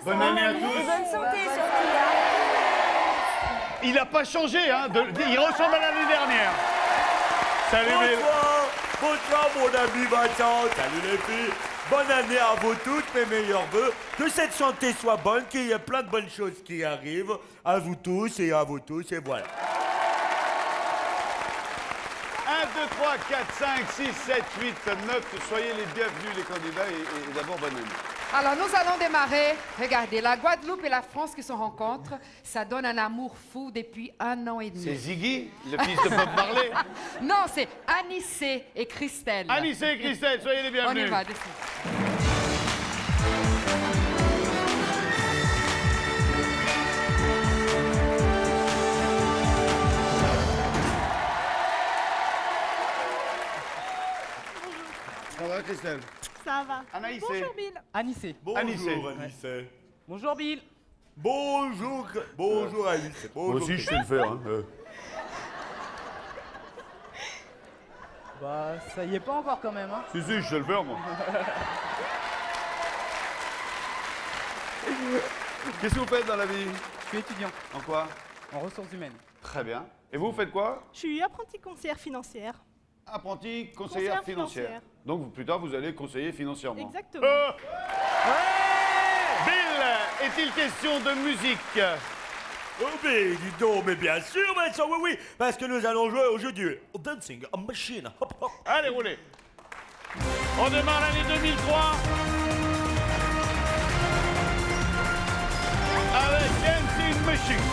Bonne année à tous. Et bonne santé surtout. Il n'a pas changé, hein. Il ressemble à l'année dernière. Salut, Bill. Bonsoir mon ami Vincent, salut les filles. Bonne année à vous toutes, mes meilleurs vœux. Que cette santé soit bonne, qu'il y ait plein de bonnes choses qui arrivent. À vous tous, et voilà. 1, 2, 3, 4, 5, 6, 7, 8, 9. Soyez les bienvenus, les candidats, et d'abord, bonne année. Alors, nous allons démarrer. Regardez, la Guadeloupe et la France qui se rencontrent, ça donne un amour fou depuis 1 an et demi. C'est Ziggy, le fils de Bob Marley. Non, c'est Anissé et Christelle. Anissé et Christelle, soyez les bienvenus. On y va, dessus. Ça va, Christelle? Ça va. Anaïsé. Bonjour Bill. Anissé. Bonjour Anissé. Anissé. Bonjour Bill. Bonjour Alice. Bonjour. Moi aussi, je sais le faire. Hein. Bah, ça y est pas encore quand même, hein. Si, je sais le faire, moi. Qu'est-ce que vous faites dans la vie? Je suis étudiant En quoi? en ressources humaines. Très bien. Et vous faites quoi? Je suis apprentie conseillère financière. Apprenti conseillère Conseillère financière. financière. Donc plus tard, vous allez conseiller financièrement. Exactement. Bill, est-il question de musique? Oh mais dis donc, mais bien sûr Vincent, oui, parce que nous allons jouer au jeu du Dancing Machine. Hop, hop. Allez, roulez. On démarre l'année 2003. Avec Dancing Machine.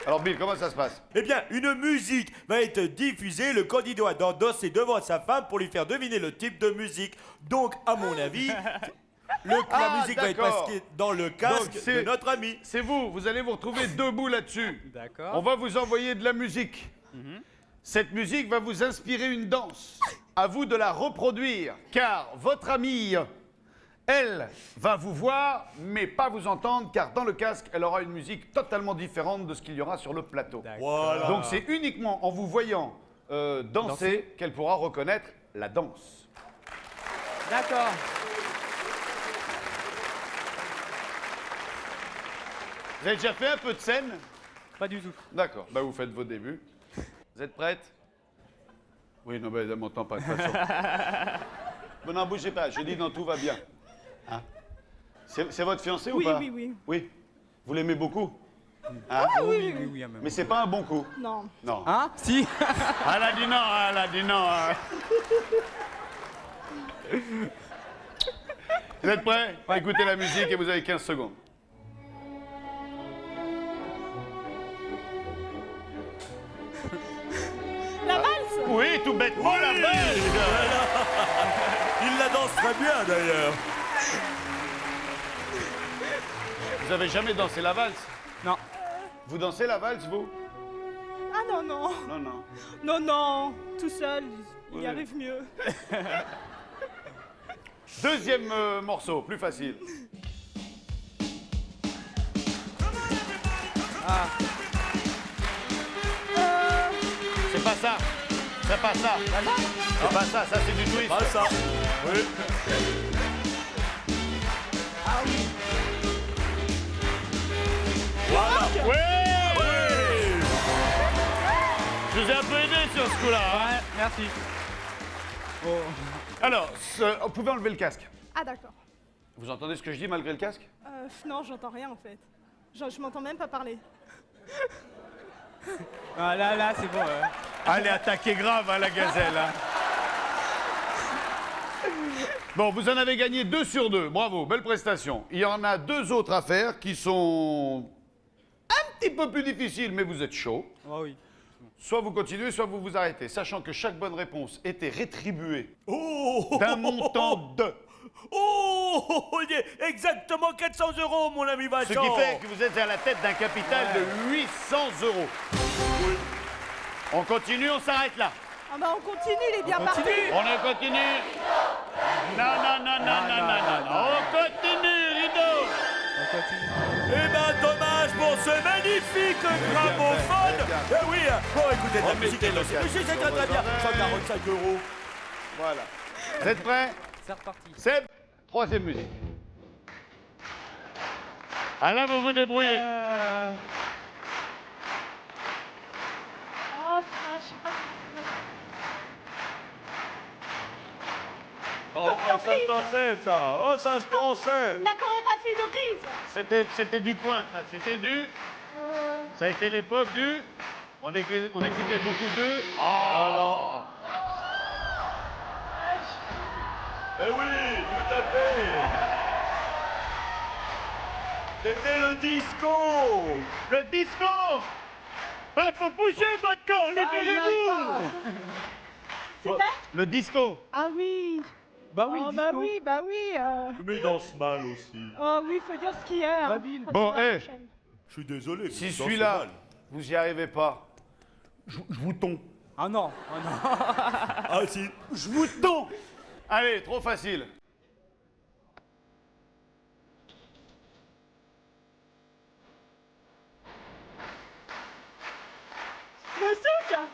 Alors Bill, comment ça se passe? Eh bien, une musique va être diffusée, le candidat doit danser devant sa femme pour lui faire deviner le type de musique. Donc, à mon avis, la musique va être d'accord. passée dans le casque Donc, c'est- de notre ami. C'est vous allez vous retrouver debout là-dessus. D'accord. On va vous envoyer de la musique. Cette musique va vous inspirer une danse. À vous de la reproduire, car votre amie, elle, va vous voir, mais pas vous entendre, car dans le casque, elle aura une musique totalement différente de ce qu'il y aura sur le plateau. Voilà. Donc c'est uniquement en vous voyant danser qu'elle pourra reconnaître la danse. D'accord. Vous avez déjà fait un peu de scène? Pas du tout. D'accord, bah vous faites vos débuts. Vous êtes prête? Oui, non, mais elle m'entend pas de toute façon. Bon, n'en bougez pas, je dis non, tout va bien. Hein? C'est votre fiancé ou Oui, pas? oui, oui. Oui. Vous l'aimez beaucoup? Hein? Ah oui, Oui, oui, même. Mais c'est pas un bon coup. Non. Non. Hein? Si. Elle a dit non, elle a dit non. Hein. Vous êtes prêts? Écoutez la musique et vous avez 15 secondes. La valse. Oui, tout bêtement, la belle! Il la danse très bien d'ailleurs. Vous avez jamais dansé la valse? Non. Vous dansez la valse, vous? Ah non, non. Non, non. Non, non. Tout seul, il Oui. y arrive mieux. Deuxième morceau, plus facile. C'est pas ça. C'est pas ça. C'est pas ça, ça c'est du twist. Pas ça. Oui. Voilà. Oui! Je vous ai un peu aidé sur ce coup-là. Hein. Ouais, merci. Oh. Alors, vous pouvez enlever le casque. Ah d'accord. Vous entendez ce que je dis malgré le casque? Non, j'entends rien en fait. Je m'entends même pas parler. Ah, là, c'est bon. Elle est attaquée grave, hein, la gazelle. Hein. Bon, vous en avez gagné 2 sur 2. Bravo, belle prestation. Il y en a 2 autres à faire qui sont un petit peu plus difficiles, mais vous êtes chaud. Oh oui. Soit vous continuez, soit vous vous arrêtez, sachant que chaque bonne réponse était rétribuée Oh, d'un montant de... Oh, exactement 400 €, mon ami Vincent. Ce qui fait que vous êtes à la tête d'un capital de 800 €. On continue, on s'arrête là. Ah bah on continue, il est bien parti. On ne continue. Non, non, non, non, non, non, non, non. On continue, Rideau. On continue. Eh ben, dommage pour ce magnifique gramophone. Eh oui, bon, écoutez, la musique est aussi. C'est très très bien. 145 €. Voilà. Vous êtes prêts? C'est reparti. Seb, Troisième musique. Ah là, vous vous débrouillez. Oh, ça se dansait, ça. Oh, ça se dansait. La chorégraphie de Grise. C'était du coin, ça. C'était du... Ça a été l'époque du... On écoutait beaucoup de... Oh non. Eh oui, tout à fait. C'était le disco. Le disco. Il faut bouger votre corps, levez-vous. Le disco. Ah oui. Bah oui, Oh, disco. bah oui. Mais il danse mal aussi. Oh oui, faut dire skieur. Babine. Bon, Je suis désolé. si vous dansez celui-là, mal. vous n'y arrivez pas, je vous tombe. Ah non, ah non. Ah si. Je vous tombe. Allez, trop facile.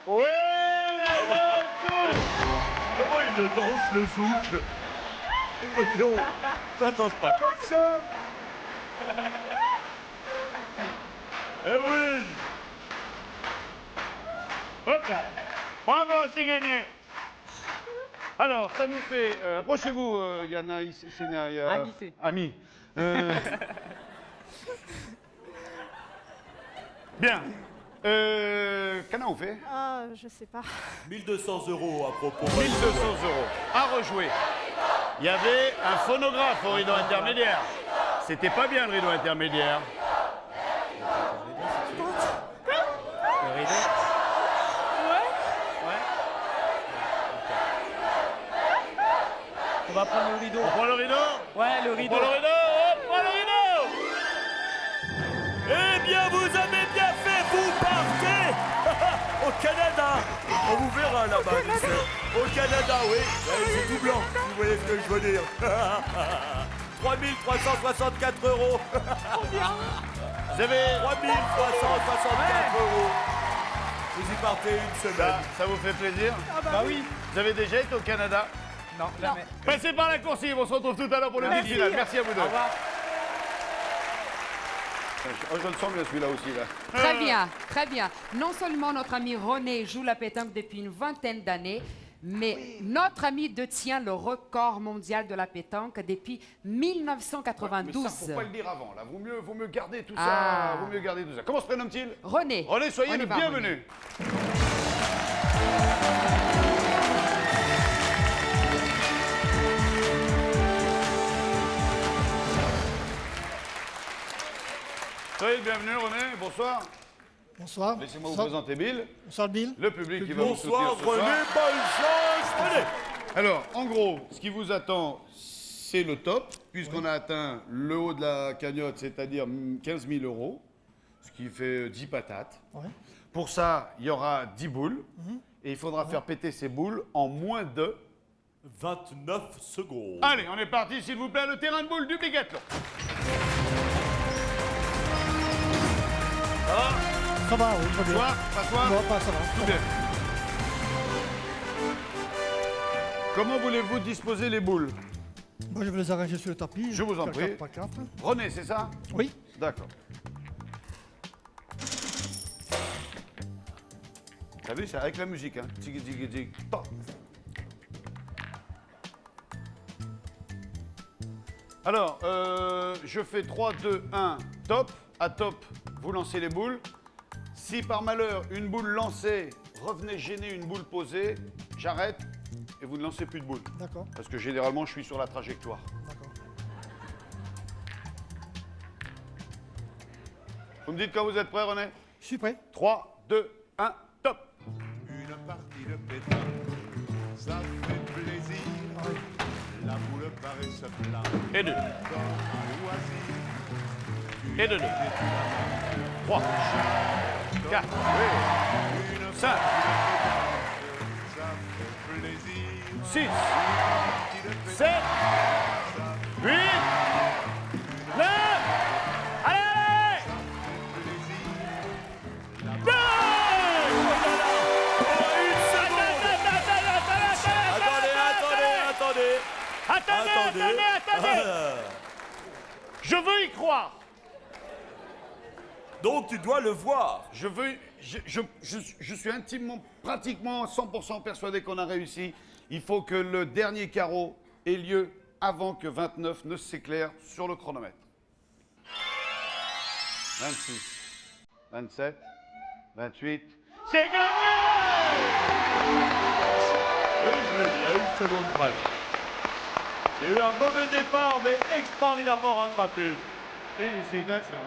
Oui. Comment il danse le souk? Non, ça danse pas comme ça. Eh oui. Hop là. Bravo, c'est gagné. Alors, ça nous fait... approchez-vous, Yana, Ami. Bien. Qu'en a-on fait? Ah, je sais pas. 1200 € à propos. 1200 € à rejouer. Il y avait un phonographe au rideau intermédiaire. C'était pas bien le rideau intermédiaire. Le rideau. Ouais. On va prendre le rideau. On prend le rideau? Ouais, le On rideau. prend le rideau? On prend le rideau! Eh bien, vous avez bien fait, vous partez au Canada. On vous verra là-bas. Au Canada, oui. C'est tout blanc, si vous voyez ce que je veux dire. 3364 €. Vous avez... 3364 €. Vous y partez une semaine. Ça vous fait plaisir? Bah oui. Vous avez déjà été au Canada? Non, jamais. Passez par la coursive, on se retrouve tout à l'heure pour le Merci. petit final. Merci à vous deux. Au revoir. Oh, je le sens bien celui-là aussi, là. Très bien, très bien. Non seulement notre ami René joue la pétanque depuis une vingtaine d'années, mais notre ami détient le record mondial de la pétanque depuis Mais 1992. ça, faut pas le dire avant, là. Vaut mieux garder tout Ah. ça. Vaut mieux garder tout ça. Comment se prénomme-t-il? René. René, soyez On y le va, bienvenu. Soyez le bienvenu, René. Bonsoir. Bonsoir. Laissez-moi vous Bonsoir. présenter Bill. Bonsoir Bill. Le public qui va vous soutenir Bonsoir ce soir. René, bonne chance René. Alors, en gros, ce qui vous attend, c'est le top, puisqu'on a atteint le haut de la cagnotte, c'est-à-dire 15 000 €, ce qui fait 10 patates. Ouais. Pour ça, il y aura 10 boules, et il faudra faire péter ces boules en moins de... 29 secondes. Allez, on est parti, s'il vous plaît, le terrain de boules du Bigathlon. Ça va? Ça va, oui, très bien. Soir, pas soir? Bon, pas, ça va. Tout bien. Comment voulez-vous disposer les boules? Moi, je vais les arranger sur le tapis. Je vous en Faire prie. 4 par 4. René, c'est ça? Oui. D'accord. T'as vu, c'est avec la musique, hein? Tig, tig, tig, top. Alors, je fais 3, 2, 1, top. À top, vous lancez les boules. Si par malheur, une boule lancée revenait gêner une boule posée, j'arrête et vous ne lancez plus de boules. D'accord, Parce que généralement, je suis sur la trajectoire. d'accord. Vous me dites quand vous êtes prêt, René? Je suis prêt. 3, 2, 1, top. Une partie de pétanque, ça fait plaisir. La boule paraît se plaindre Et 2. dans un loisir. Et de 2. 3, 4, 5, Ça fait plaisir. 6, 7, 8, 9. Allez, allez! Attendez, attendez, attendez. Attendez, attendez, attendez, Je veux y croire. Donc tu dois le voir. Je suis intimement, pratiquement 100% persuadé qu'on a réussi. Il faut que le dernier carreau ait lieu avant que 29 ne s'éclaire sur le chronomètre. 26, 27, 28. C'est gagné! Oui, je le dis, à une seconde près. Il y a eu un mauvais départ, mais extraordinairement rattrapé. Félicitations.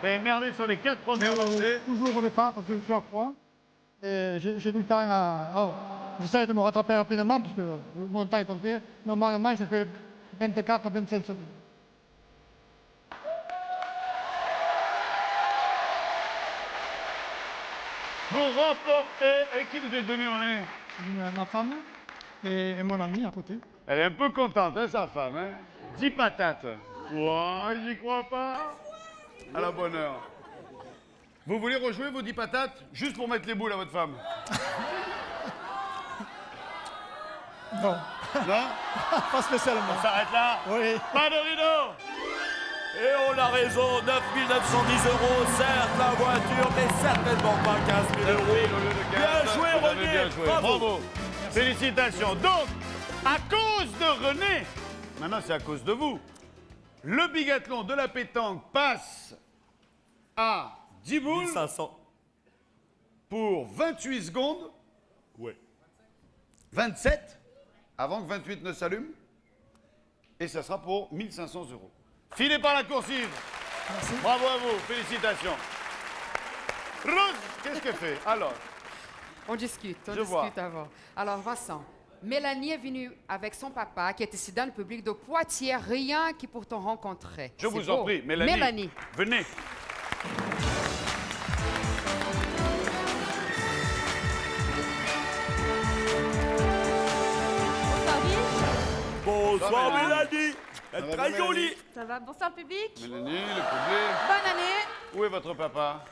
Vous avez merdé sur les 4 premières lancées. Toujours au départ, parce que je suis à froid. Et j'ai du temps à... Oh, j'essaie de me rattraper rapidement, parce que mon temps est tombé. Normalement, ça fait 24 à 27 secondes. Vous remportez. Et qui vous êtes donné en est? Ma femme et mon ami à côté. Elle est un peu contente, hein, sa femme, hein? 10 patates. Ouah, j'y crois pas. À la bonne heure. Vous voulez rejouer vos 10 patates juste pour mettre les boules à votre femme? Non, Non? pas spécialement. On s'arrête là? Oui. Pas de rideau! Et on a raison, 9 910 €, certes la voiture, mais certainement pas 15 000 €. Bien joué, Vous avez René. bien joué. Bravo. Félicitations. Donc, à cause de René, maintenant c'est à cause de vous, le biathlon de la pétanque passe à 10 boules 1500. pour 28 secondes, Ouais. 27, avant que 28 ne s'allume, et ça sera pour 1500 €. Filez par la coursive. Merci. Bravo à vous, félicitations. Rose, qu'est-ce qu'elle fait? Alors, On discute Je vois. avant. Alors, Vincent, Mélanie est venue avec son papa, qui est ici dans le public de Poitiers, rien qui pour t'en rencontrer. je C'est vous en beau. prie, Mélanie. Venez. Bonsoir, Mélanie. Mélanie. Ça va, Très Mélanie? jolie. Ça va, bonsoir public. Mélanie, le public. Bonne année. Où est votre papa?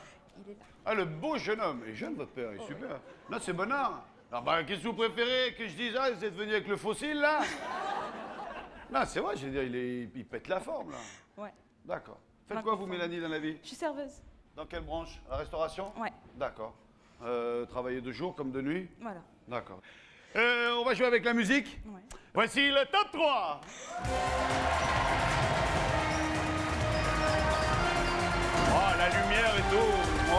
Ah, le beau jeune homme. Il est jeune, votre père, il est super. Non, c'est Bonnard. Alors, bah, qu'est-ce que vous préférez que je dise? Ah, vous êtes venu avec le fossile, là? Non, c'est vrai, je veux dire, il pète la forme, là. Ouais. D'accord. Faites quoi, vous, Mélanie, dans la vie? Je suis serveuse. Dans quelle branche? La restauration? Ouais. D'accord. Travailler de jour comme de nuit? Voilà. D'accord. On va jouer avec la musique? Ouais. Voici le top 3. Oh, la lumière et tout. Oh.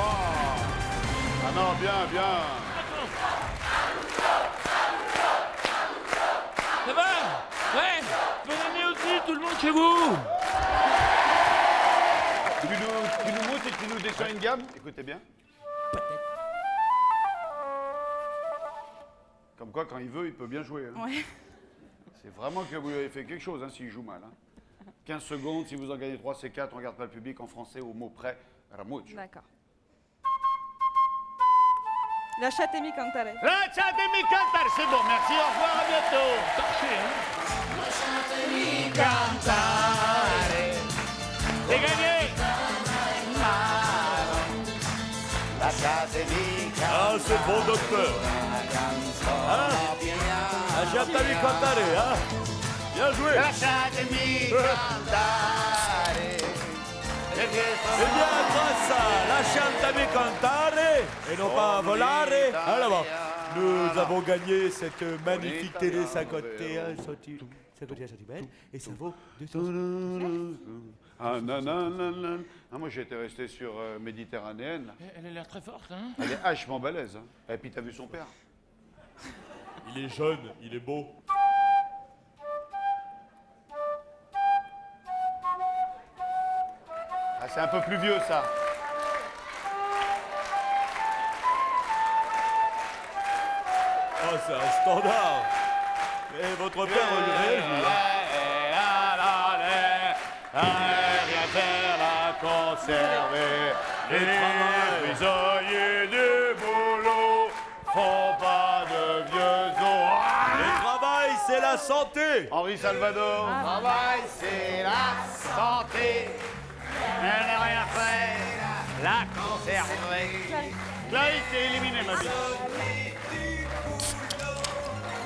Ah non, bien, bien. Ça va? Ouais. Bonne année aussi, tout le monde chez vous. Tu nous montes et tu nous descends une gamme? Écoutez bien. Comme quoi, quand il veut, il peut bien jouer. Hein. Ouais. C'est vraiment que vous avez fait quelque chose, hein, s'il joue mal. Hein. 15 secondes, si vous en gagnez 3, c'est 4. On regarde pas le public en français au mot près. Ramuccio. D'accord. Lasciatemi cantare. Lasciatemi cantare, c'est bon, merci, au revoir, à bientôt. Lasciatemi cantare. C'est gagné. Ah, c'est le bon docteur. Hein? Lasciatemi cantare, hein? Bien joué. Lasciatemi cantare. Eh bien, grâce à Lasciatemi cantare et non pas volare, alors, nous avons gagné cette magnifique télé 51 cm et ça vaut 200 €. Ah, nanana. Ah, moi, j'étais resté sur méditerranéenne. Là. Elle a l'air très forte, hein? Elle est hachement balèze. Hein. Et puis, t'as vu son père? Il est jeune, il est beau. Ah, c'est un peu plus vieux, ça. Oh, c'est un standard. Et votre père réagit. Rien faire à conserver. Les prisonniers du boulot font pas de vieux os. Le travail, c'est la santé. Henri Salvador. Travail, c'est la santé. Elle n'a rien fait. La conserver. Clarisse est éliminée, ma vie.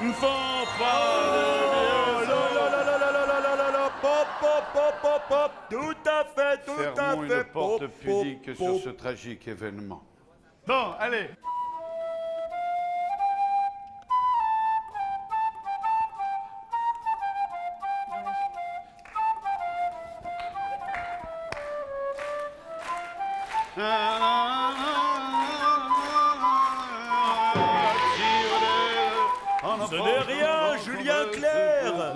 Ne font pas de vieux os. pop, tout à fait, tout à Fermons fait. une porte Pop, pudique pop, sur pop. ce tragique événement. Bon, allez. Ce n'est rien, Julien Clerc.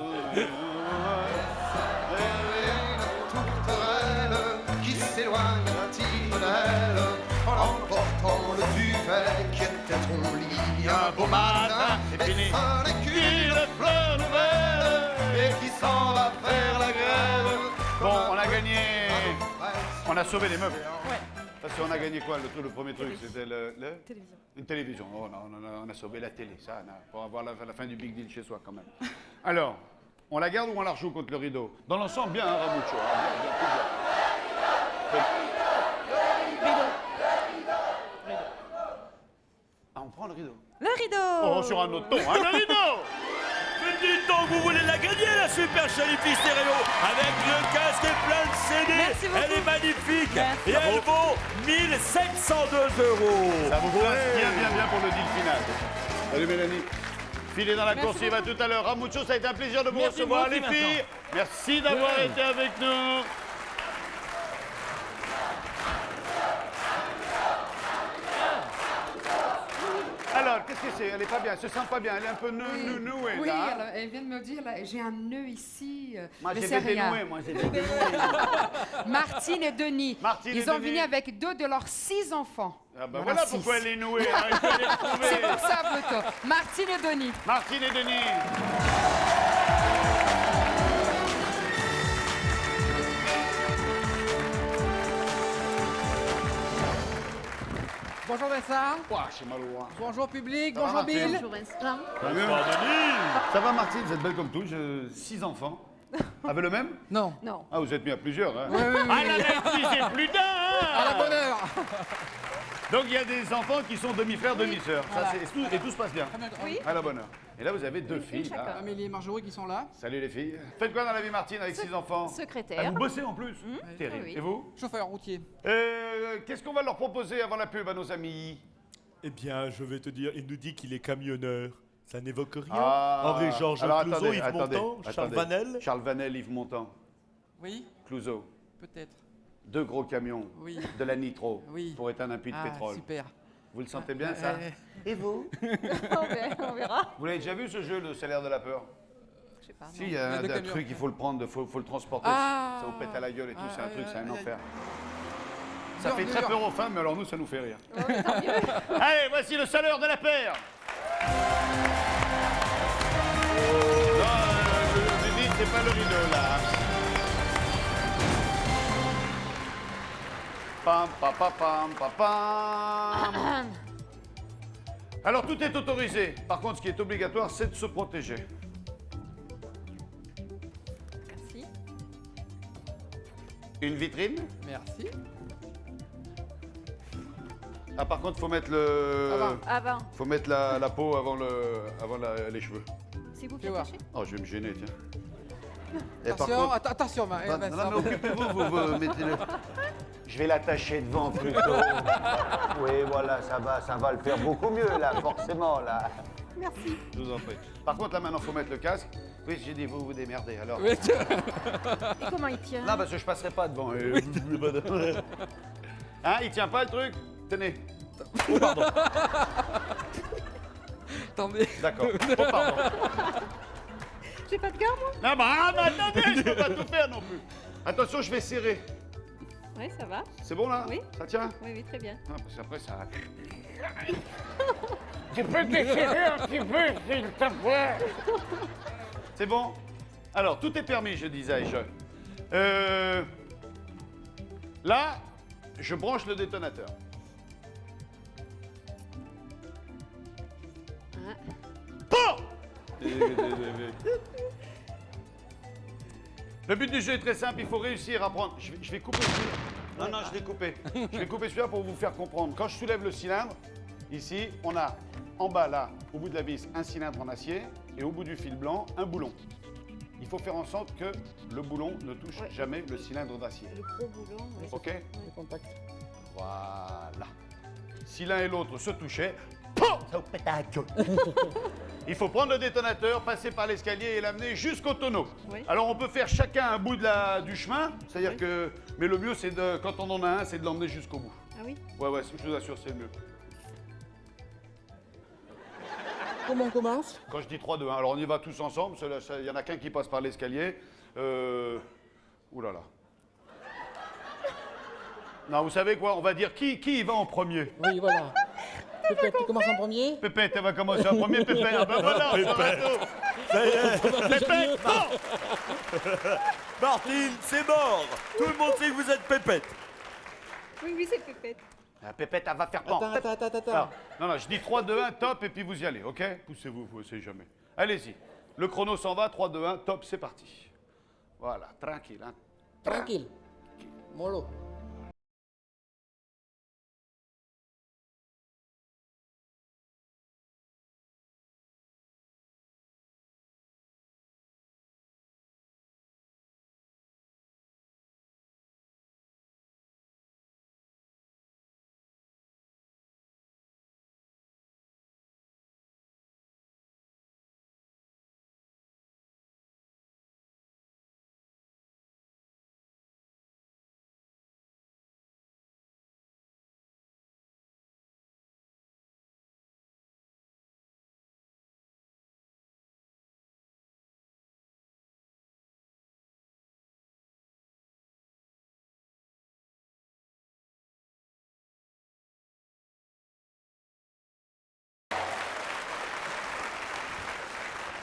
Qui s'éloigne d'un tire-d'aile en emportant le duvet qui était ton lit un beau matin. c'est fini. Et ce n'est qu'une fleur nouvelle et qui s'en va faire la grève. Bon, on a gagné. On a sauvé les meubles. Parce qu'on a gagné quoi, le premier truc? C'était Télévision. une télévision. Oh, on a sauvé la télé, ça, pour avoir la fin du big deal chez soi quand même. Alors, on la garde ou on la rejoue contre le rideau? Dans l'ensemble, bien, hein, Ramucho. Ah, on prend le rideau. Le rideau. Oh, sur un autre ton, hein, le rideau. Mais dites donc, vous voulez la gagner, la Super Chalifi Stéréo, avec le casque et plein de CD. Merci beaucoup. Elle est magnifique. Merci. Et elle vaut 1702 €. Ça vous place bien pour le deal final. Salut Mélanie. Filez dans la course, il va tout à l'heure. Ramucho, ça a été un plaisir de vous Merci recevoir, beaucoup, les filles. Merci d'avoir été avec nous. Alors, qu'est-ce que c'est? Elle est pas bien, elle se sent pas bien, elle est un peu nouée, Oui, là. elle vient de me dire, là, j'ai un nœud ici. Moi, mais j'ai c'est été rien. dénoué, moi, j'ai été dénoué. Martine et Denis. Martine et Ils ont Denis. venu avec 2 de leurs 6 enfants. Ah bah voilà six. pourquoi elle est nouée, hein, il faut les retrouver. C'est pour ça, plutôt. Martine et Denis. Martine et Denis. Bonjour Vincent, Ouah, c'est mal au loin. bonjour public, Ça va, bonjour Martine? Bill. Bonjour Vincent. Ça va Martine, vous êtes belle comme tout, j'ai 6 enfants. Avez le même? Non, Non. Ah, vous êtes mis à plusieurs, hein? oui, oui. Ah, la même c'est plus d'un, hein? à la bonne heure. Donc il y a des enfants qui sont demi-frères, demi-sœurs. Ça, Voilà. et tout se passe bien. Oui. À la bonne heure. Et là, vous avez 2 filles. chacun. là. Amélie et Marjorie qui sont là. Salut les filles. Faites quoi dans la vie, Martine, avec 6 enfants? Secrétaire. Ah, vous bossez en plus? Terrible. Oui. Et vous? Chauffeur routier. Qu'est-ce qu'on va leur proposer avant la pub à nos amis? Eh bien, je vais te dire, il nous dit qu'il est camionneur. Ça n'évoque rien. Ah. Henri Georges Alors, Clouzot, attendez, Yves attendez, Montand, Charles attendez. Vanel. Charles Vanel, Yves Montand, Oui, Clouzot. peut-être. 2 gros camions, Oui. de la nitro, Oui. pour éteindre un puits de Ah, pétrole. super. Vous le sentez bien, ça? Et vous? On verra. Vous l'avez déjà vu, ce jeu, le salaire de la peur? Je sais pas. Si, il y a Il y a deux un camions. truc, il faut le prendre, faut le transporter. Ah. Ça vous pète à la gueule et tout, c'est un truc, c'est un enfer. Ça Dur, fait dur. très peur aux femmes, mais alors nous, ça nous fait rire. Oh, mais tant mieux. Allez, voici le salaire de la paire. Non, le but, c'est pas le rideau, là. Pam, pam, pam, pam, pam, pam. Alors, tout est autorisé. Par contre, ce qui est obligatoire, c'est de se protéger. Merci. Une vitrine. Merci. Ah, par contre, faut mettre le... Avant. Faut mettre la peau avant, les cheveux. C'est vous qui Fais voir. attachez? Oh, je vais me gêner, tiens. Et par Attention, contre... attention, Non, Vincent. non, mais occupez-vous, vous mettez-le... Je vais l'attacher devant plutôt. Oui, voilà, ça va le faire beaucoup mieux, là, forcément, là. Merci. Je vous en prie. Par contre, là, maintenant, faut mettre le casque. Oui, j'ai dit, vous vous démerdez, alors. Oui, Et comment il tient? Non, parce que je passerai pas devant. Hein, il tient pas, le truc? Tenez. Oh, pardon. attendez. D'accord. Oh, pardon. J'ai pas de gants, moi? Non, bah, attendez, je peux pas tout faire non plus. Attention, je vais serrer. Oui, ça va. C'est bon, là? Oui. Ça tient? Oui, oui, très bien. Non, parce qu'après, ça... Tu peux t'étirer un petit peu, s'il te plaît. C'est bon? Alors, tout est permis, je disais-je. Là, je branche le détonateur. Bon! Le but du jeu est très simple, il faut réussir à prendre... Je vais couper celui-là. Non, non, je l'ai coupé. Je vais couper celui-là pour vous faire comprendre. Quand je soulève le cylindre, ici, on a en bas, là, au bout de la vis, un cylindre en acier et au bout du fil blanc, un boulon. il faut faire en sorte que le boulon ne touche jamais le cylindre d'acier. Le gros boulon. ouais. Ok? Le contact. Voilà. Si l'un et l'autre se touchaient, POUM, ça vous pète à la gueule. Il faut prendre le détonateur, passer par l'escalier et l'amener jusqu'au tonneau. Oui. Alors on peut faire chacun un bout du chemin, c'est-à-dire que... Mais le mieux, c'est de, quand on en a un, c'est de l'emmener jusqu'au bout. Ah oui? Ouais, je vous assure, c'est le mieux. Comment on commence? Quand je dis 3, 2, 1, alors on y va tous ensemble, il y en a qu'un qui passe par l'escalier. Ouh là là. Non, vous savez quoi, on va dire qui y va en premier? Oui, voilà. Pépette, tu commences en premier? Pépette, elle va commencer en premier, Pépette. Ah ben voilà, Pépette. Ça y est. Pépette, non. Martine, c'est mort. Tout le monde sait que vous êtes Pépette. Oui, c'est Pépette. La Pépette, elle va faire pan. Attends. Alors, non, je dis 3, 2, 1, top, et puis vous y allez, ok? Poussez-vous, vous essayez jamais. Allez-y. Le chrono s'en va, 3, 2, 1, top, c'est parti. Voilà, tranquille, hein. Tranquille. Mollo.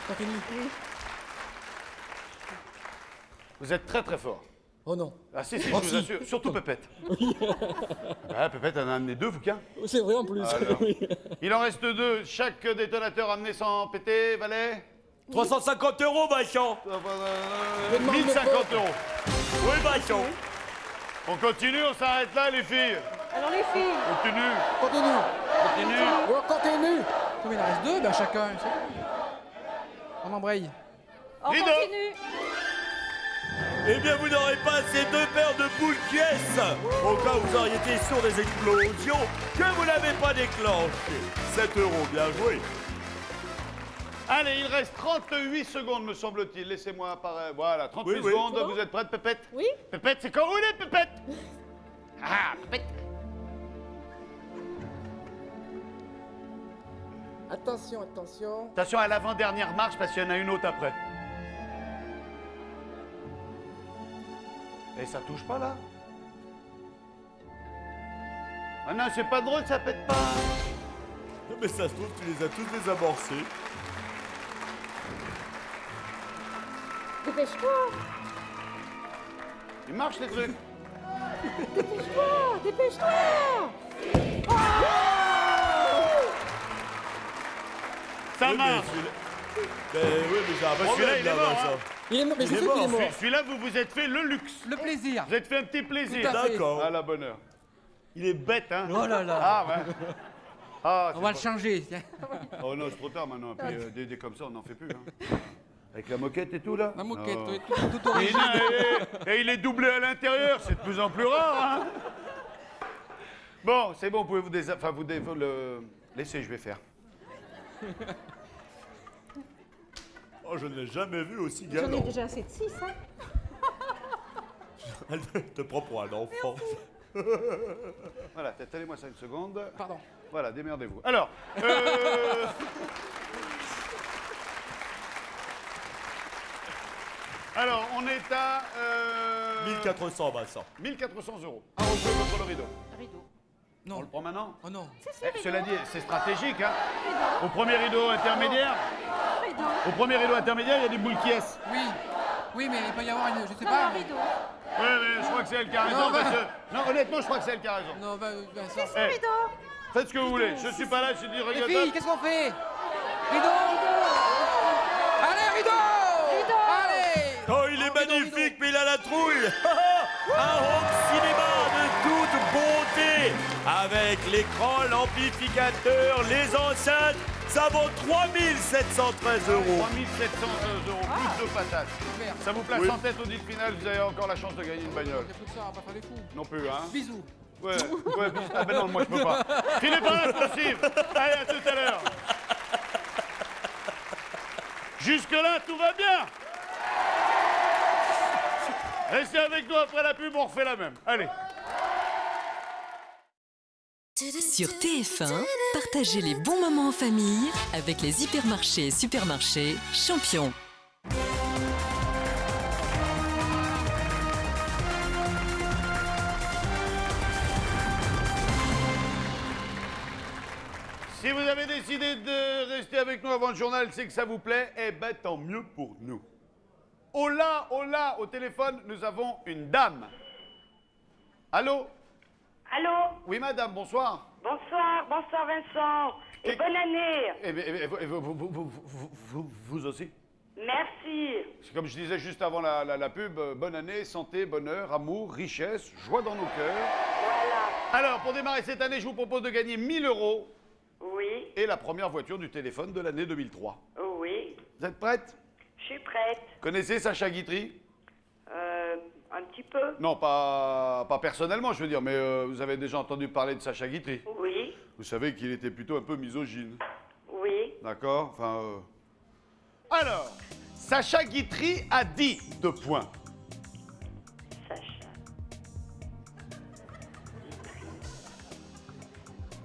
Continue. Vous êtes très très fort. Oh non. Ah si, je vous assure, surtout Pépette. Ah, Pépette en a amené 2, vous qu'un? C'est vrai en plus. Alors. Oui. Il en reste 2, chaque détonateur amené sans péter, Valet? 350 €, Vincent. 1050 €. Oui, Vincent. On continue, on s'arrête là, les filles. Alors les filles. Continue. Continue. Oh, continue. Comme il en reste 2, ben chacun. On embraye. On Rideau. continue. Eh bien, vous n'aurez pas ces 2 paires de boules qui au cas où vous auriez été sur des explosions que vous n'avez pas déclenchées. 7 €, bien joué. Allez, il reste 38 secondes, me semble-t-il. Laissez-moi apparaître. Voilà, 38 Oui. secondes. Vous êtes prête, Pépette? Oui. Pépette, c'est quand vous voulez, Pépette. Ah, Pépette. Attention. Attention à l'avant-dernière marche parce qu'il y en a une autre après. Et ça touche pas là? Ah non, c'est pas drôle, ça pète pas. Mais ça se trouve, tu les as tous désamorcés. Dépêche-toi. Il marche les trucs. Dépêche-toi. Ça Oui, mais marche. Mais oui, mais j'ai un Celui-là, problème il est là, mort, Vincent. hein. Il est mort, mais je Il est sais qu'il est mort. mort. Celui-là, vous vous êtes fait le luxe. Le plaisir. Vous êtes fait un petit plaisir. Tout à fait. D'accord. À la bonne heure. Il est bête, hein? Oh là là. Ah, ouais. Ah, On va le changer. Oh non, c'est trop tard maintenant. Puis, des comme ça, on n'en fait plus. Hein. Avec la moquette et tout, là? La moquette, Non. oui, tout Et, origine. et il est doublé à l'intérieur, c'est de plus en plus rare, hein? Bon, c'est bon, vous pouvez vous le laisser, je vais faire. Oh, je ne l'ai jamais vu aussi J'en ai galant. déjà assez de 6, hein. Elle te prend pour un enfant. Voilà, tenez-moi 5 secondes. Pardon. Voilà, démerdez-vous. Alors, alors, on est à 1400, Vincent. 1400 €. Ah, vous pouvez mettre le rideau. Rideau. On Non. le prend maintenant? Oh non. Cela dit, c'est stratégique, hein? Au premier rideau intermédiaire, Rideau. au premier rideau intermédiaire, il y a des boules qui est. Oui. Oui, mais il peut y avoir une. Je sais Non, pas. non, rideau. Ouais, mais je crois que c'est elle qui a raison. Non, parce que- non, honnêtement, je crois que c'est elle qui a raison. Non, Vincent. C'est rideau. Faites ce que vous voulez. Je suis pas là, je dis Les regarde. filles, qu'est-ce qu'on fait? Rideau. Allez, rideau. Allez. Oh, il est magnifique, mais il a la trouille. Un home cinéma de toute beauté, avec l'écran, l'amplificateur, les enceintes. Ça vaut 3713 €. 3700 €, plus de patate. Super. Ça vous place Oui. en tête au dit finale, vous avez encore la chance de gagner une bagnole. J'ai plus que ça, on va pas faire les fous. Non plus, hein. Bisous. Ouais, ouais, ah ben non, moi je peux pas. Filez par la coursive. Allez, à tout à l'heure. Jusque-là, tout va bien. Restez avec nous après la pub, on refait la même. Allez. Sur TF1, partagez les bons moments en famille avec les hypermarchés et supermarchés Champion. Si vous avez décidé de rester avec nous avant le journal, c'est que ça vous plaît, eh ben tant mieux pour nous. Oh là, au téléphone, nous avons une dame. Allô? Allô? Oui, madame, bonsoir. Bonsoir Vincent. Et bonne année. Vous aussi? Merci. C'est comme je disais juste avant la pub, bonne année, santé, bonheur, amour, richesse, joie dans nos cœurs. Voilà. Alors, pour démarrer cette année, je vous propose de gagner 1000 € Oui, et la première voiture du téléphone de l'année 2003. oui. Vous êtes prête? Je suis prête. Connaissez Sacha Guitry? Un petit peu. Non, pas personnellement, je veux dire, mais vous avez déjà entendu parler de Sacha Guitry. Oui, Vous savez qu'il était plutôt un peu misogyne. oui. D'accord? Enfin. Alors, Sacha Guitry a dit 2 points. Sacha.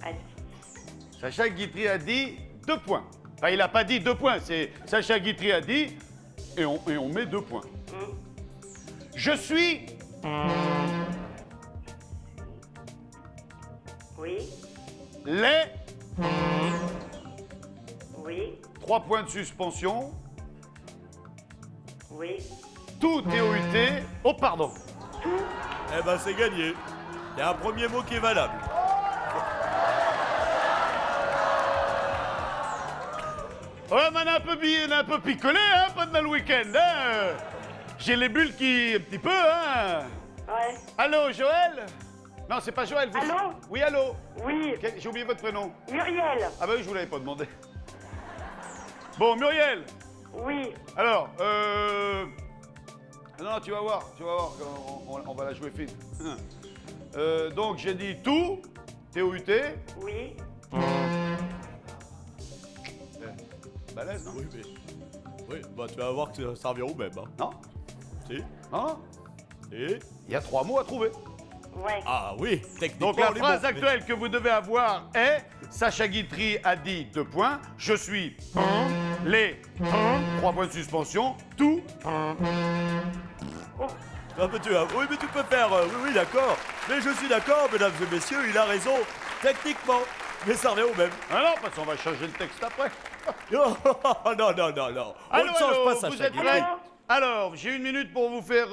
Allez. Sacha Guitry a dit 2 points. Enfin, il n'a pas dit 2 points, c'est Sacha Guitry a dit et on met 2 points. Je suis Oui, les oui, 3 points de suspension, oui. tout TOUT. Oh, pardon. Eh ben, c'est gagné. Il y a un premier mot qui est valable. Ouais, mais on a un peu picolé, hein, pendant le week-end, hein. J'ai les bulles qui, un petit peu, hein. Ouais. Allô, Joël? Non, c'est pas Joël. Allô? Oui, allô? Oui. J'ai oublié votre prénom. Muriel. Ah bah oui, je vous l'avais pas demandé. Bon, Muriel. Oui. Alors, non, tu vas voir, on va la jouer fine. Donc, j'ai dit tout, T-O-U-T. Oui. Balèze, non? Oui, mais. Oui, bah tu vas voir que ça revient au même. Hein. Non? Si. Non? Et. Il y a 3 mots à trouver. Ouais. Ah oui, techniquement. Donc, la on est phrase bon. actuelle que vous devez avoir est Sacha Guitry a dit 2 points, je suis les 3 points de suspension, tout. Ah, mais oui, mais tu peux faire. Oui, d'accord. Mais je suis d'accord, mesdames et messieurs, il a raison. Techniquement. Mais ça revient au même. Ah non, parce qu'on va changer le texte après. non. On ne change pas ça, vous êtes prêts? Alors, j'ai 1 minute pour vous faire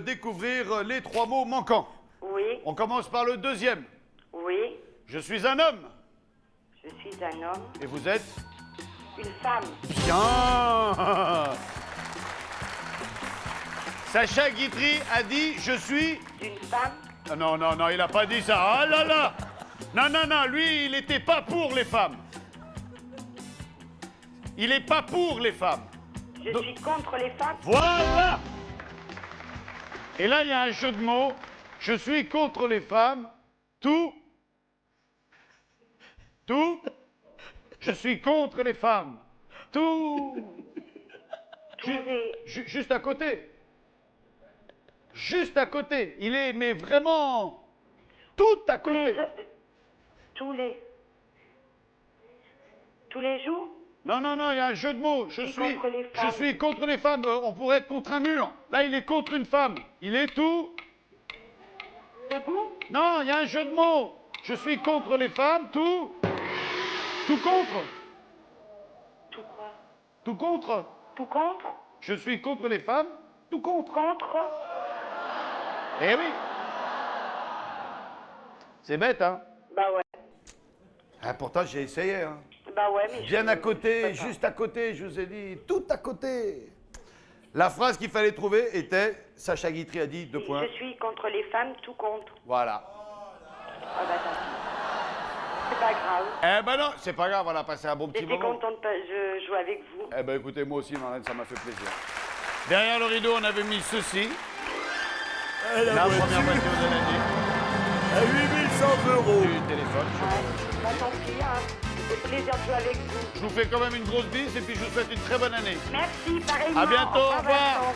découvrir les 3 mots manquants. Oui. On commence par le deuxième. Oui. Je suis un homme. Je suis un homme. Et vous êtes? Une femme. Bien. Sacha Guitry a dit je suis... Une femme. Ah non, il a pas dit ça. Ah là là. Non, lui, il n'était pas pour les femmes. Il n'est pas pour les femmes. Je suis contre les femmes. Voilà. Et là, il y a un jeu de mots. Je suis contre les femmes. Tout. Je suis contre les femmes. Tout. Juste à côté. Juste à côté. Il est, mais vraiment, tout à côté. Tous les jours. Non, il y a un jeu de mots. Je suis contre les femmes. Je suis contre les femmes. On pourrait être contre un mur. Là, il est contre une femme. Il est tout. Debout. Non, il y a un jeu de mots. Je suis contre les femmes, tout. Tout contre. Tout quoi? Tout contre. Tout contre. Je suis contre les femmes, tout contre. Contre. Eh oui. C'est bête, hein? Bah ouais. Ah, pourtant, j'ai essayé, hein. Bah ouais, mais Bien à côté, juste à côté, je vous ai dit, tout à côté. La phrase qu'il fallait trouver était, Sacha Guitry a dit, 2 points. Je suis contre les femmes, tout contre. Voilà. Ah bah tant pis. C'est pas grave. Eh ben non, c'est pas grave, on a passé un bon petit J'étais moment. contente de jouer avec vous. Eh ben écoutez, moi aussi, Marlène, ça m'a fait plaisir. Derrière le rideau, on avait mis ceci. La La voiture. première voiture de l'année. À 8100 euros. Du téléphone. Bah, tant pis, hein. C'était plaisir de jouer avec vous. Je vous fais quand même une grosse bise et puis je vous souhaite une très bonne année. Merci, pareillement. À bientôt, au revoir. Vincent.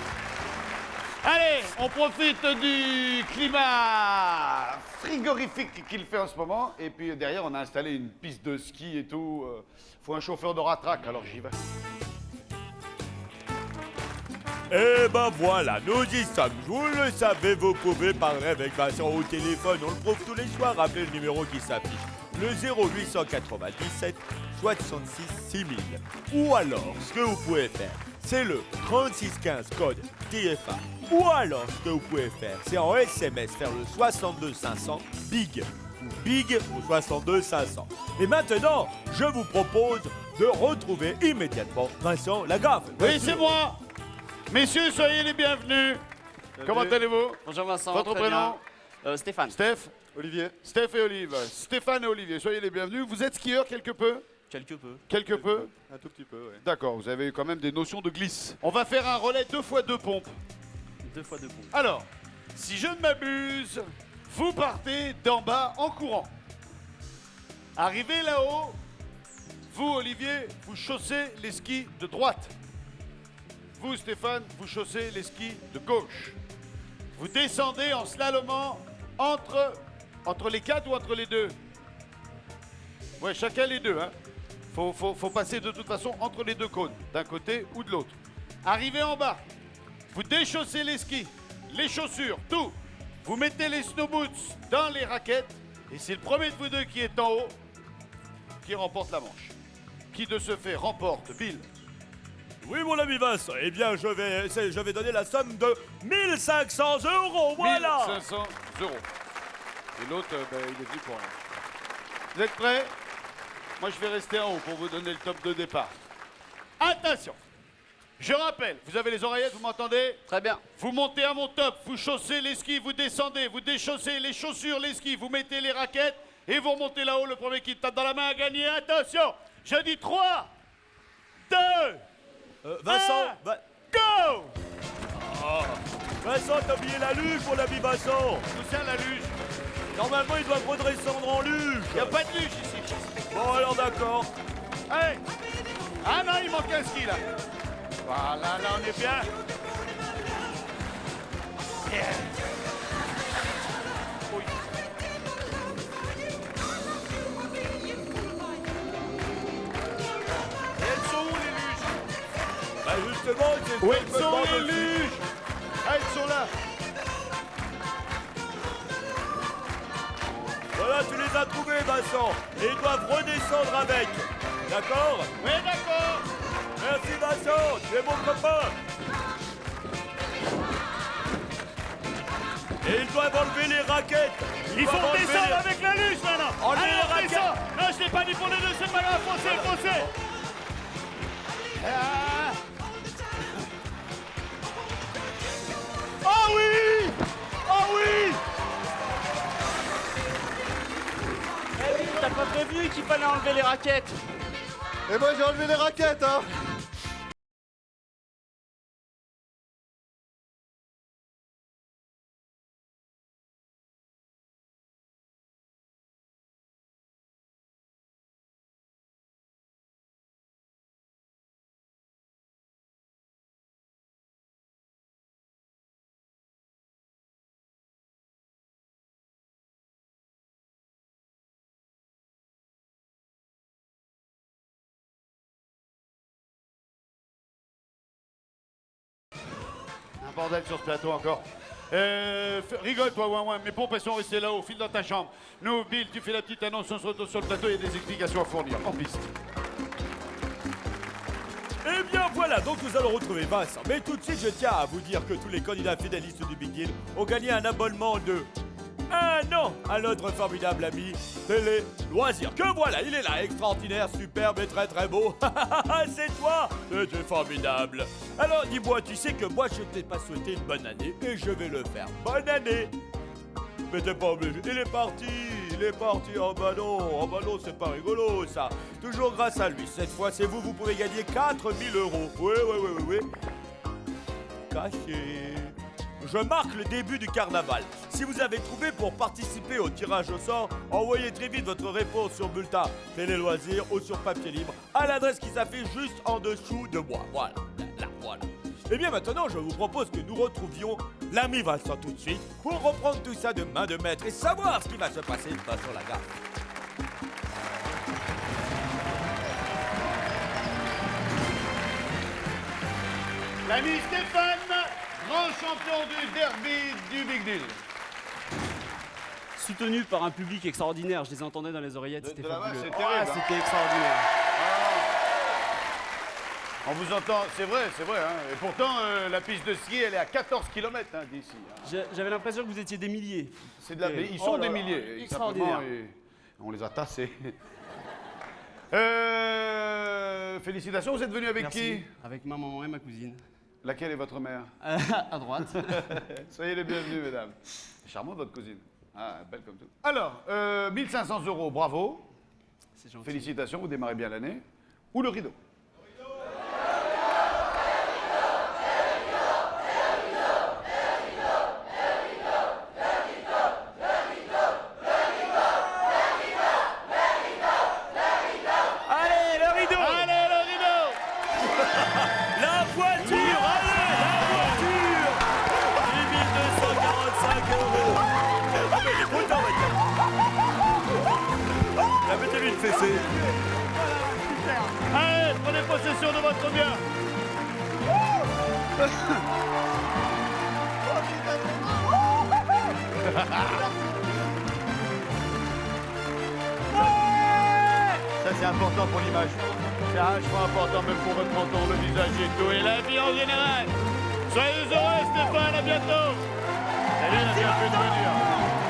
Allez, on profite du climat frigorifique qu'il fait en ce moment. Et puis derrière, on a installé une piste de ski et tout. Faut un chauffeur de ratraque, alors j'y vais. Eh ben voilà, nous y sommes. Vous le savez, vous pouvez parler avec Vincent au téléphone. On le prouve tous les soirs. Rappelez le numéro qui s'affiche. Le 0897 66 6000. Ou alors, ce que vous pouvez faire, c'est le 3615 code TF1. Ou alors, ce que vous pouvez faire, c'est en SMS faire le 62 500 BIG. Ou BIG ou 62 500. Et maintenant, je vous propose de retrouver immédiatement Vincent Lagaffe. Oui, c'est moi. Messieurs, soyez les bienvenus. Comment allez-vous? Bonjour Vincent. Votre très prénom? bien. Stéphane. Steph? Olivier. Steph et Olive. Stéphane et Olivier, soyez les bienvenus. Vous êtes skieur quelque peu? Quelque peu. Quelque peu? Un tout petit peu, oui. D'accord, vous avez quand même des notions de glisse. On va faire un relais 2 x 2 pompes. 2 fois 2 pompes. Alors, si je ne m'abuse, vous partez d'en bas en courant. Arrivez là-haut, vous Olivier, vous chaussez les skis de droite. Vous Stéphane, vous chaussez les skis de gauche. Vous descendez en slalomant entre les 4 ou entre les 2? Ouais, chacun les 2, hein. Faut passer de toute façon entre les 2 cônes, d'un côté ou de l'autre. Arrivez en bas, vous déchaussez les skis, les chaussures, tout. Vous mettez les snow boots dans les raquettes et c'est le premier de vous deux qui est en haut qui remporte la manche. Qui de ce fait remporte, Bill? Oui, mon ami Vincent, eh bien, je vais donner la somme de 1500 euros, voilà. 1500 euros. Et l'autre, il est venu pour rien. Vous êtes prêts? Moi, je vais rester en haut pour vous donner le top de départ. Attention! Je rappelle, vous avez les oreillettes, vous m'entendez? Très bien. Vous montez à mon top, vous chaussez les skis, vous descendez, vous déchaussez les chaussures, les skis, vous mettez les raquettes et vous remontez là-haut. Le premier qui tape dans la main a gagné. Attention! Je dis 3, 2, Vincent, 1, go! Vincent, t'as oublié la luge, mon ami Vincent. D'où c'est la luge? Normalement, il doit redescendre en luge. Il n'y a pas de luge ici. Bon, alors d'accord. Hey! Ah non, il manque un ski là. Voilà, là on est bien. Yeah. Oui. Et elles sont où les luges? Bah justement, c'est... Où elles sont les luges? Ah, elles sont là. Voilà, tu les as trouvés, Vincent. Et ils doivent redescendre avec. D'accord? Oui, d'accord. Merci, Vincent. Tu es mon copain. Et ils doivent enlever les raquettes. Il faut doivent enlever descendre les- avec la luge maintenant. Enlevez Allez, les on raquettes. descend. Non, je l'ai pas dit pour les deux, c'est pas grave. Foncez, foncez. Ah. Oh oui! Oh oui! Eh oui, t'as pas prévenu qu'il fallait enlever les raquettes. Et moi j'ai enlevé les raquettes, hein. Un bordel sur ce plateau encore. Rigole toi, ouin ouin, mes pompes elles sont restées là-haut, file dans ta chambre. Nous, Bill, tu fais la petite annonce, on se retrouve sur le plateau, il y a des explications à fournir, en piste. Eh bien voilà, donc nous allons retrouver Vincent. Mais tout de suite, je tiens à vous dire que tous les candidats fidélistes du Big Deal ont gagné un abonnement de 1 an à notre formidable ami Télé Loisirs. Que voilà, il est là, extraordinaire, superbe et très très beau. C'est toi, tu es formidable. Alors dis-moi, tu sais que moi je t'ai pas souhaité une bonne année et je vais le faire. Bonne année. Mais t'es pas obligé. Il est parti. Oh bah non, c'est pas rigolo ça. Toujours grâce à lui. Cette fois, c'est vous, vous pouvez gagner 4000 euros. Oui. caché. Je marque le début du carnaval. Si vous avez trouvé pour participer au tirage au sort, envoyez très vite votre réponse sur bulletin Télé Loisirs ou sur papier libre à l'adresse qui s'affiche juste en dessous de moi. Voilà, là, voilà. Et bien maintenant, je vous propose que nous retrouvions l'ami Vincent tout de suite pour reprendre tout ça de main de maître et savoir ce qui va se passer sur la gare. L'ami Stéphane, grand champion du derby du Big Deal. Soutenu par un public extraordinaire, je les entendais dans les oreillettes, c'était là-bas, fabuleux. c'est terrible, hein. C'était extraordinaire. On vous entend, c'est vrai, hein. Et pourtant, la piste de ski, elle est à 14 km d'ici. Hein. J'avais l'impression que vous étiez des milliers. C'est de la... Ils sont des milliers. Extraordinaire. On les a tassés. Félicitations, vous êtes venu avec Merci. qui? Avec ma maman et ma cousine. Laquelle est votre mère? À droite. Soyez les bienvenus, mesdames. Charmante votre cousine. Ah, belle comme tout. Alors, 1500 €, bravo. C'est gentil. Félicitations, vous démarrez bien l'année. Ou le rideau? Allez, le rideau! Allez, le rideau! La voiture! Allez, la voiture! 8245 €. Ah, mais il est content, maintenant. La mettez-lui une fessée. Allez, prenez possession de votre bien. Ça, c'est important pour l'image. C'est vachement important, même pour votre menton, le visage et tout, et la vie en général. Soyez heureux, Stéphane, à bientôt. Salut, merci de venir.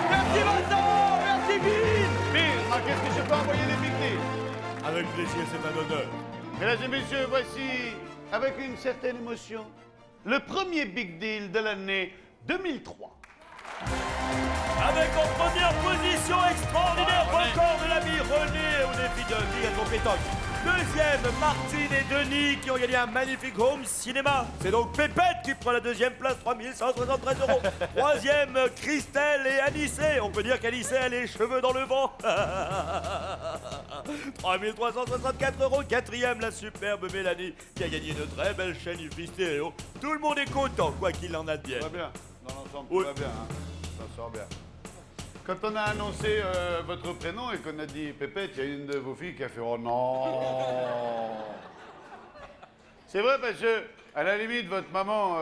Merci Vincent! Merci Bill! Bill, qu'est-ce que je peux envoyer les Big Deal? Avec plaisir, c'est un honneur. Mesdames et messieurs, voici, avec une certaine émotion, le premier Big Deal de l'année 2003. Avec en première position extraordinaire record de l'ami René au défi de vie à compétence. Deuxième, Martine et Denis qui ont gagné un magnifique home cinéma. C'est donc Pépette qui prend la deuxième place, 3173 €. Troisième, Christelle et Anissé. On peut dire qu'Anissé a les cheveux dans le vent. 3364 €. Quatrième, la superbe Mélanie qui a gagné une très belle chaîne Wi-Fi stéréo. Tout le monde est content, quoi qu'il en advienne. Tout va bien, dans l'ensemble, tout Oui. va bien, hein. Ça sort bien. Quand on a annoncé votre prénom et qu'on a dit Pépette, il y a une de vos filles qui a fait oh non. C'est vrai parce que, à la limite, votre maman,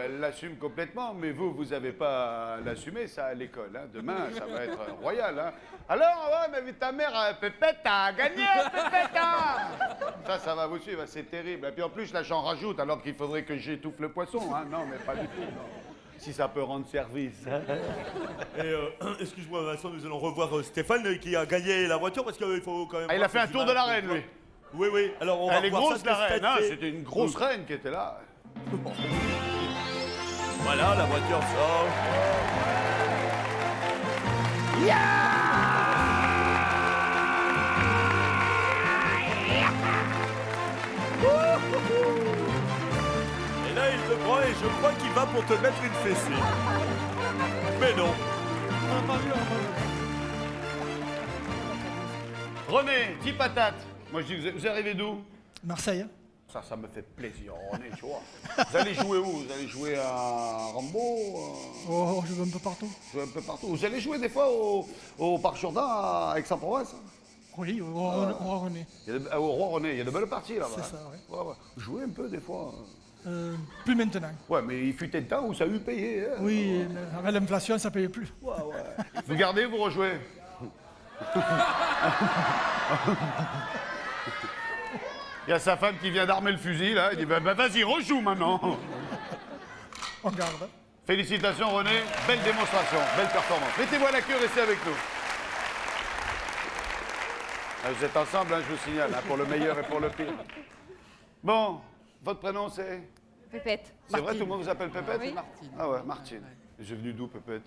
elle l'assume complètement, mais vous n'avez pas à l'assumer, ça, à l'école. Hein. Demain, ça va être royal. Hein. Alors, ouais, mais ta mère, Pépette, t'as gagné, Pépette, hein. Ça va vous suivre, c'est terrible. Et puis en plus, là, j'en rajoute, alors qu'il faudrait que j'étouffe le poisson. Hein. Non, mais pas du tout, non. Si ça peut rendre service. Et excuse-moi Vincent, nous allons revoir Stéphane qui a gagné la voiture parce qu'il faut quand même... Ah, il a fait un tour de la reine, lui. Oui, oui, alors on va Elle est revoir grosse, ça, la qu'est-ce reine. qu'elle Hein, fait. c'était une grosse reine qui était là. Voilà, la voiture sort. Et là, il te prend et je crois qu'il va pour te mettre une fessée. Mais non. René, 10 patates. Moi, je dis, vous arrivez d'où? Marseille. Ça me fait plaisir, René, tu vois. Vous allez jouer où? Vous allez jouer à Rambo? Oh, je vais un peu partout. Jouer un peu partout. Vous allez jouer des fois au Parc Jourdain à Aix-en-Provence? Oui, au Roi René. Au Roi René, il y a de belles parties là-bas. C'est ça, oui. Ouais, ouais. Vous jouez un peu des fois. Plus maintenant. Ouais, mais il fut un temps où ça a eu payé. Hein. Oui, avec l'inflation, ça ne payait plus. Ouais, ouais. Vous gardez, vous rejouez. Il y a sa femme qui vient d'armer le fusil, là. Il dit, bah, vas-y, rejoue maintenant. On garde. Félicitations, René. Belle démonstration, belle performance. Mettez-vous à la queue, restez avec nous. Ah, vous êtes ensemble, hein, je vous signale, hein, pour le meilleur et pour le pire. Bon, votre prénom, c'est? Pépette. C'est vrai, tout le monde vous appelle Pépette? Oui. Martine. Ah ouais, Martine. J'ai venu d'où, Pépette?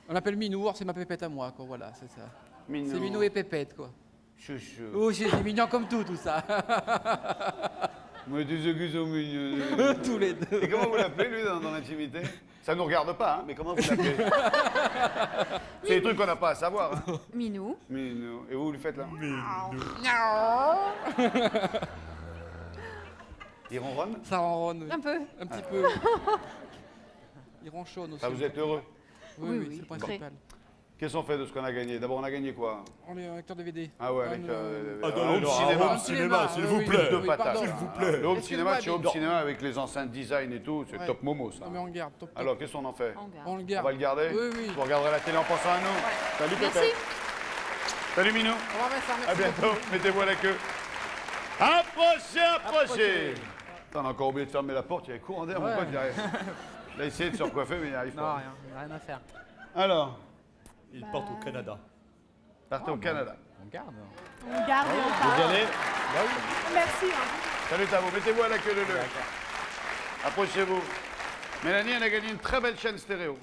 On l'appelle Minou, or c'est ma pépette à moi, quoi, voilà, c'est ça. Minou. C'est Minou et Pépette, quoi. Chouchou. Oh, c'est mignon comme tout ça. Mais tu sais qu'ils sont mignons. Tous les deux. Et comment vous l'appelez, lui, dans l'intimité? Ça nous regarde pas, hein, mais comment vous l'appelez? C'est des trucs qu'on n'a pas à savoir. Hein. Minou. Minou. Et vous le faites là? Il ronronne? Ça ronronne. Un peu. Un petit peu. Il ronchonne aussi. Ça, vous êtes heureux? Oui, c'est le principal. Qu'est-ce qu'on fait de ce qu'on a gagné? D'abord, on a gagné quoi? On est acteur DVD. Ah ouais, avec home cinéma, s'il vous plaît. De patates. pardon. S'il vous plaît. Le home cinéma, Excuse-moi, chez home mais- cinéma avec les enceintes design et tout, c'est Ouais. top momo ça. Non, mais on garde. Top, top. Alors, qu'est-ce qu'on en fait? On le On garde. va le garder? Oui, oui. Vous regarderez la télé en pensant à nous. Salut Merci. Pépé. Salut Minou. On va mettre ça. À Merci bientôt. Mettez-vous à la queue. Approchez, approchez. Attends, on a encore oublié de fermer la porte, il y avait courant d'air, mon Ouais. pote, il arrive. Il a essayé de se recoiffer, mais il n'y arrive Non, pas. rien à faire. Alors, Il porte au Canada. partez au Canada. On garde. On garde et on Vous part. y allez? Merci. Hein. Salut Tavo, mettez-vous à la queue de l'œil. Approchez-vous. Mélanie, elle a gagné une très belle chaîne stéréo.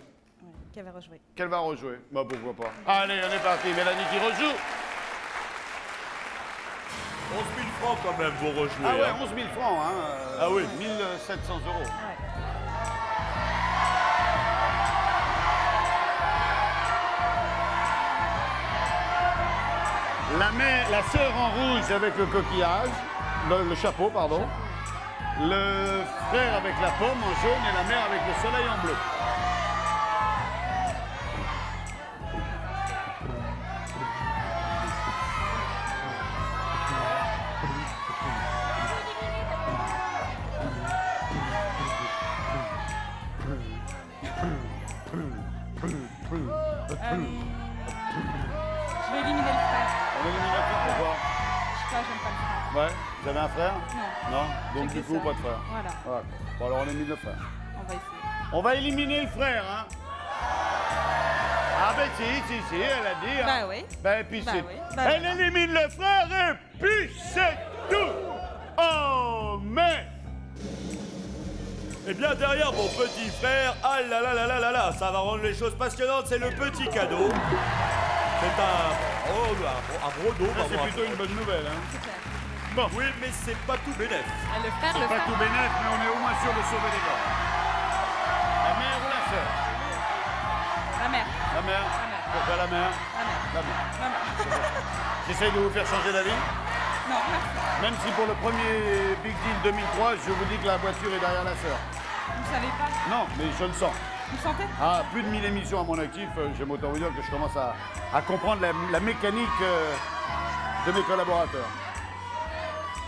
Qui avait rejoué. Qu'elle va rejouer. Bah pourquoi pas. Allez, on est parti. Mélanie qui rejoue. 11 000 francs quand même, vous rejouez. Ah ouais, hein. 11 000 francs, hein. Ah oui. 1700 euros. Ouais. La sœur en rouge avec le coquillage, le chapeau, pardon. Le frère avec la pomme en jaune et la mère avec le soleil en bleu. Je vais éliminer le frère. On élimine la fille, pourquoi? Je sais pas, j'aime pas le frère. Ouais. Vous avez un frère? Non. Non. Donc J'ai du que coup, ça. pas de frère. Voilà, Voilà. Bon, alors on élimine le frère. on va essayer. On va éliminer le frère, hein. Ah ben si, elle a dit. Hein. Bah oui. Ben puis Bah c'est... oui. Bah Elle voilà. élimine le frère et puis c'est tout. Oh mais... Eh bien, derrière mon petit frère, ah là là là là là là, ça va rendre les choses passionnantes, c'est le petit cadeau. C'est un gros dos. Ça, c'est plutôt une bonne nouvelle, hein. C'est clair. Bon. Oui, mais c'est pas tout bénef. Ah, le frère, C'est le pas frère. tout bénef, mais on est au moins sûr de sauver les gars. La mère ou la sœur? La mère. La mère. La mère. Pourquoi la mère? La mère. La mère. La mère. J'essaye de vous faire changer d'avis. Non, merci. Même si pour le premier Big Deal 2003, je vous dis que la voiture est derrière la sœur. Vous savez pas. Non, mais je le sens. Vous sentez? Ah, plus de 1000 émissions à mon actif, j'aime autant vous dire que je commence à comprendre la mécanique de mes collaborateurs.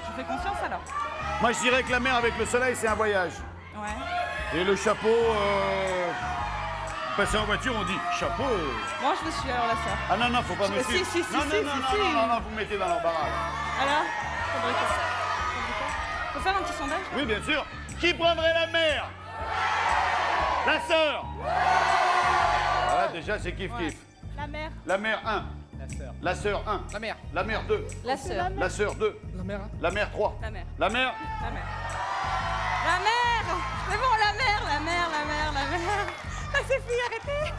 Je vous fais confiance alors. Moi, je dirais que la mer avec le soleil, c'est un voyage. Ouais. Et le chapeau, passer en voiture, on dit chapeau. Moi, je me suis alors la sœur. Ah non, non, faut pas me Si, suivre. si, si, non, si, non, si, non, si, non, si. non, non, vous me mettez dans l'embarras. Alors faudrait faire ça. Faut faire un petit sondage? Oui, bien sûr. Qui prendrait la mer? La sœur. Voilà, déjà, c'est kiff-kiff. La mère. La mère 1. La sœur. La sœur 1. La mère. La mère 2. La sœur. La sœur 2. La mère. La mère 3. La mère. La mère. La mère. La mère! C'est bon, la mère, la mère, la mère, la mère. Ah, c'est fini, arrêtez!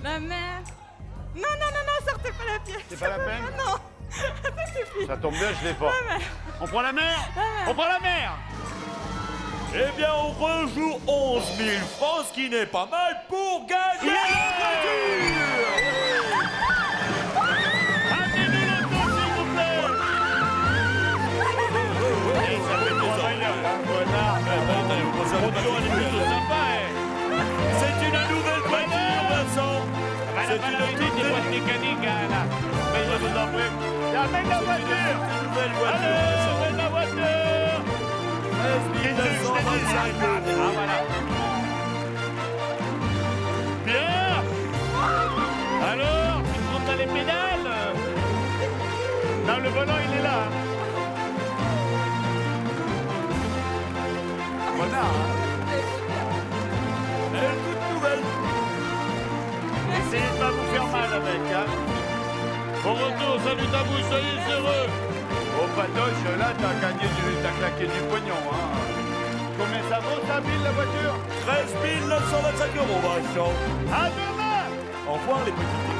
La mère. Non, non, non, non, sortez pas la pièce. C'est pas la peine? Non. Ça suffit. Ça tombe bien, je l'ai pas. La mère. On prend la mer? La mère. On prend la mer? Eh bien, on rejoue 11 000 francs, ce qui n'est pas mal pour gagner la voiture. Amenez-nous l'auto, s'il vous plaît! Et ça fait des oreilles, un connard. C'est une nouvelle voiture, Vincent. C'est une des boîtes mécaniques, là. Mais je vous en prie. Amène la voiture! nouvelle voiture. Allez, amène la voiture! 13 925 euros. Ah, voilà. Bien! Alors, tu te montes dans les pédales? Non, le volant, il est là. Connard, hein? Elle est toute nouvelle. Essayez de pas vous faire mal avec, hein. Au retour, salut à vous, soyez heureux. Oh, Patoche, là, t'as claqué du pognon, hein. Combien ça vaut, ça, Bill, la voiture? 13 925 euros, Vincent. À demain! Au revoir, les petits.